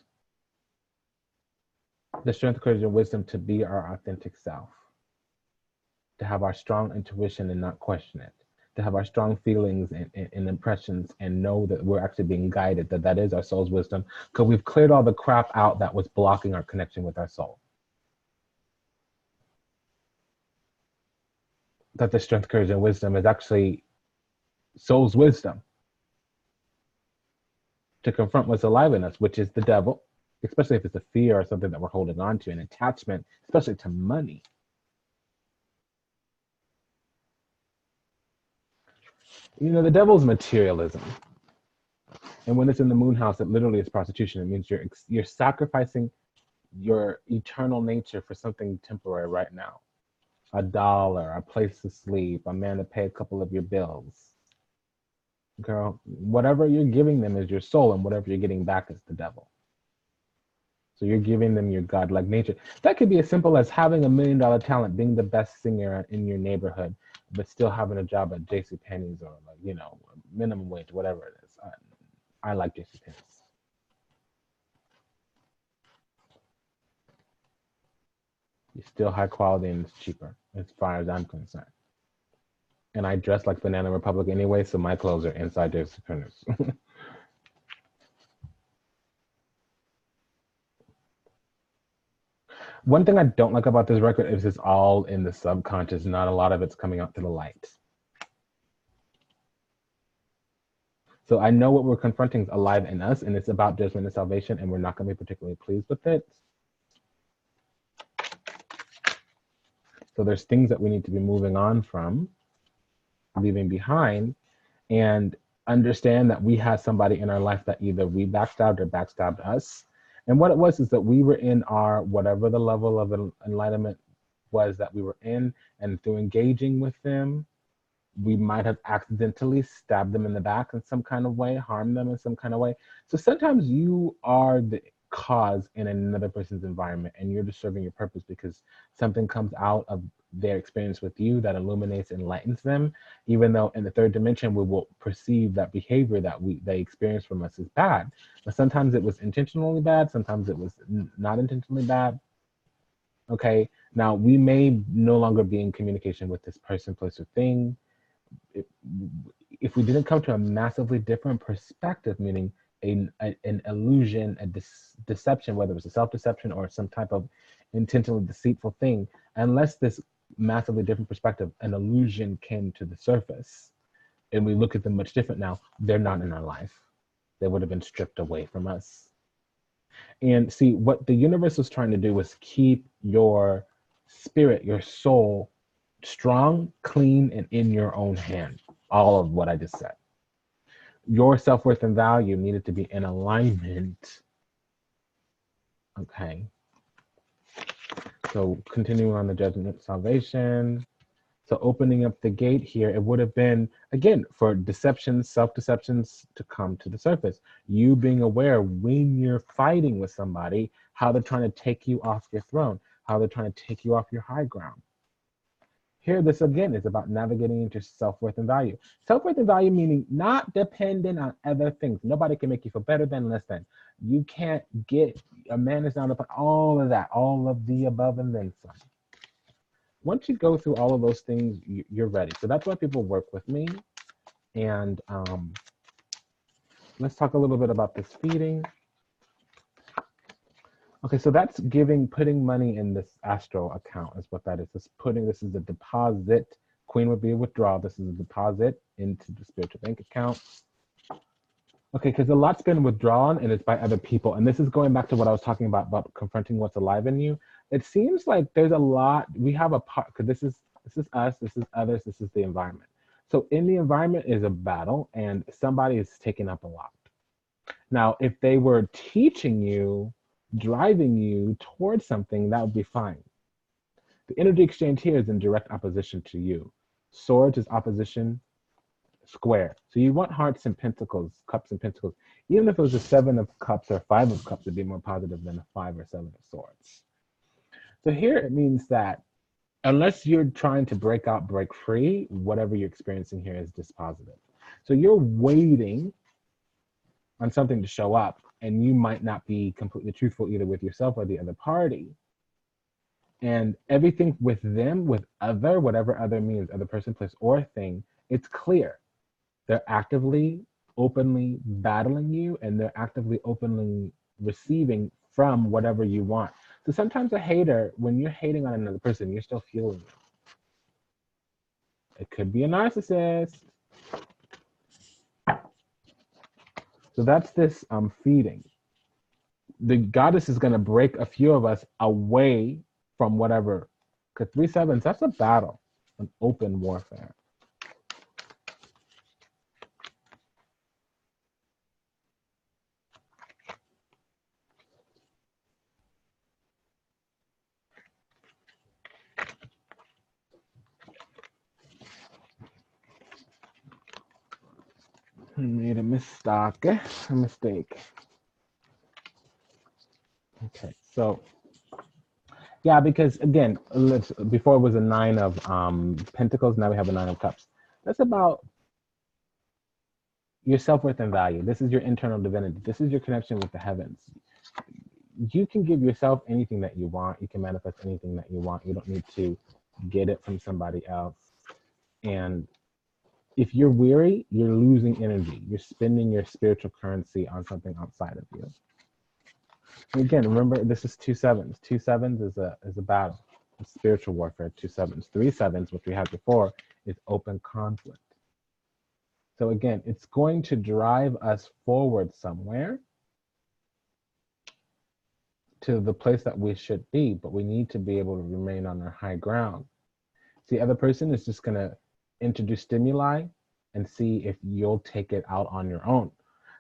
the strength, courage, and wisdom to be our authentic self, to have our strong intuition and not question it, to have our strong feelings and impressions and know that we're actually being guided, that is our soul's wisdom, because we've cleared all the crap out that was blocking our connection with our soul. That the strength, courage, and wisdom is actually soul's wisdom to confront what's alive in us, which is the devil, especially if it's a fear or something that we're holding on to, an attachment, especially to money. You know, the devil's materialism. And when it's in the moon house, it literally is prostitution. It means you're sacrificing your eternal nature for something temporary right now. A dollar, a place to sleep, a man to pay a couple of your bills. Girl, whatever you're giving them is your soul, and whatever you're getting back is the devil. So you're giving them your godlike nature. That could be as simple as having $1 million talent, being the best singer in your neighborhood, but still having a job at JCPenney's or, like, you know, minimum wage, whatever it is. I like JCPenney's. It's still high quality and it's cheaper, as far as I'm concerned. And I dress like Banana Republic anyway, so my clothes are inside JCPenney's. One thing I don't like about this record is it's all in the subconscious. Not a lot of it's coming out to the light. So I know what we're confronting is alive in us, and it's about judgment and salvation, and we're not going to be particularly pleased with it. So there's things that we need to be moving on from, leaving behind, and understand that we had somebody in our life that either we backstabbed or backstabbed us. And what it was is that we were in our, whatever the level of enlightenment was that we were in, and through engaging with them, we might have accidentally stabbed them in the back in some kind of way, harmed them in some kind of way. So sometimes you are the cause in another person's environment, and you're just serving your purpose because something comes out of their experience with you that illuminates, enlightens them, even though in the third dimension we will perceive that behavior that they experience from us is bad. But sometimes it was intentionally bad, sometimes it was not intentionally bad. Okay, now we may no longer be in communication with this person, place, or thing. If we didn't come to a massively different perspective, meaning an illusion, a deception, whether it was a self-deception or some type of intentionally deceitful thing, unless this massively different perspective, an illusion came to the surface, and we look at them much different now, they're not in our life. They would have been stripped away from us. And see, what the universe was trying to do was keep your spirit, your soul, strong, clean, and in your own hand. All of what I just said. Your self-worth and value needed to be in alignment. Okay. So continuing on the judgment, salvation. So opening up the gate here, it would have been, again, for deceptions, self-deceptions to come to the surface. You being aware when you're fighting with somebody, how they're trying to take you off your throne, how they're trying to take you off your high ground. Here, this again is about navigating into self-worth and value. Self-worth and value meaning not dependent on other things. Nobody can make you feel better than, less than. You can't get, a man is not upon all of that, all of the above and then some. Once you go through all of those things, you're ready. So that's why people work with me. And let's talk a little bit about this feeding. Okay, so that's putting money in this astral account is what that is. This is the deposit. Queen would be a withdrawal. This is a deposit into the spiritual bank account. Okay, because a lot's been withdrawn and it's by other people. And this is going back to what I was talking about confronting what's alive in you. It seems like there's a lot, we have a part, because this is us, this is others, this is the environment. So in the environment is a battle and somebody is taking up a lot. Now, if they were teaching you, driving you towards something, that would be fine. The energy exchange here is in direct opposition to you. Swords is opposition square. So you want hearts and pentacles, cups and pentacles. Even if it was a 7 of cups or 5 of cups, it'd be more positive than a 5 or 7 of swords. So here it means that unless you're trying to break out, break free, whatever you're experiencing here is dispositive. So you're waiting on something to show up, and you might not be completely truthful either with yourself or the other party. And everything with them, with other, whatever other means, other person, place, or thing, it's clear. They're actively, openly battling you, and they're actively, openly receiving from whatever you want. So sometimes a hater, when you're hating on another person, you're still fueling them. It could be a narcissist. So that's this feeding. The goddess is going to break a few of us away from whatever. Because 3/7s, that's a battle, an open warfare. I made a mistake. Okay, so yeah, because again, before it was a 9 of pentacles, now we have a 9 of cups. That's about your self-worth and value. This is your internal divinity. This is your connection with the heavens. You can give yourself anything that you want. You can manifest anything that you want. You don't need to get it from somebody else. And if you're weary, you're losing energy. You're spending your spiritual currency on something outside of you. And again, remember, this is 2/7s. 2/7s is a battle. It's spiritual warfare. 2/7s. 3/7s, which we had before, is open conflict. So again, it's going to drive us forward somewhere to the place that we should be, but we need to be able to remain on our high ground. The other person is just going to introduce stimuli and see if you'll take it out on your own.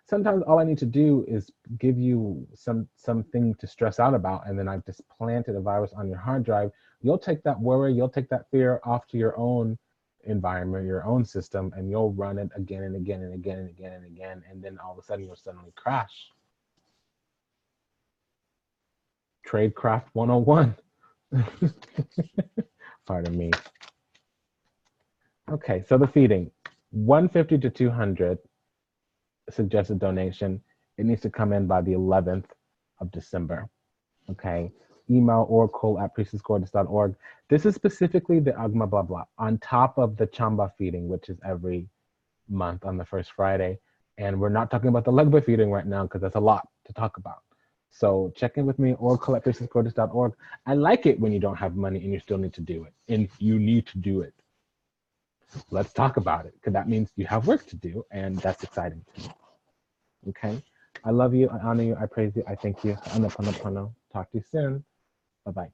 Sometimes all I need to do is give you something to stress out about, and then I've just planted a virus on your hard drive. You'll take that worry, you'll take that fear off to your own environment, your own system, and you'll run it again and again and again and again and again, and then all of a sudden you'll suddenly crash. Tradecraft 101. Pardon me. Okay, so the feeding, 150 to 200 suggested donation. It needs to come in by the 11th of December. Okay, email oracle@priestessgorgeous.org. This is specifically the Agbanblabla on top of the Chamba feeding, which is every month on the first Friday. And we're not talking about the Legba feeding right now because that's a lot to talk about. So check in with me, oracle@priestessgorgeous.org. I like it when you don't have money and you still need to do it. And you need to do it. Let's talk about it, because that means you have work to do, and that's exciting to me. Okay? I love you, I honor you, I praise you, I thank you. Talk to you soon. Bye-bye.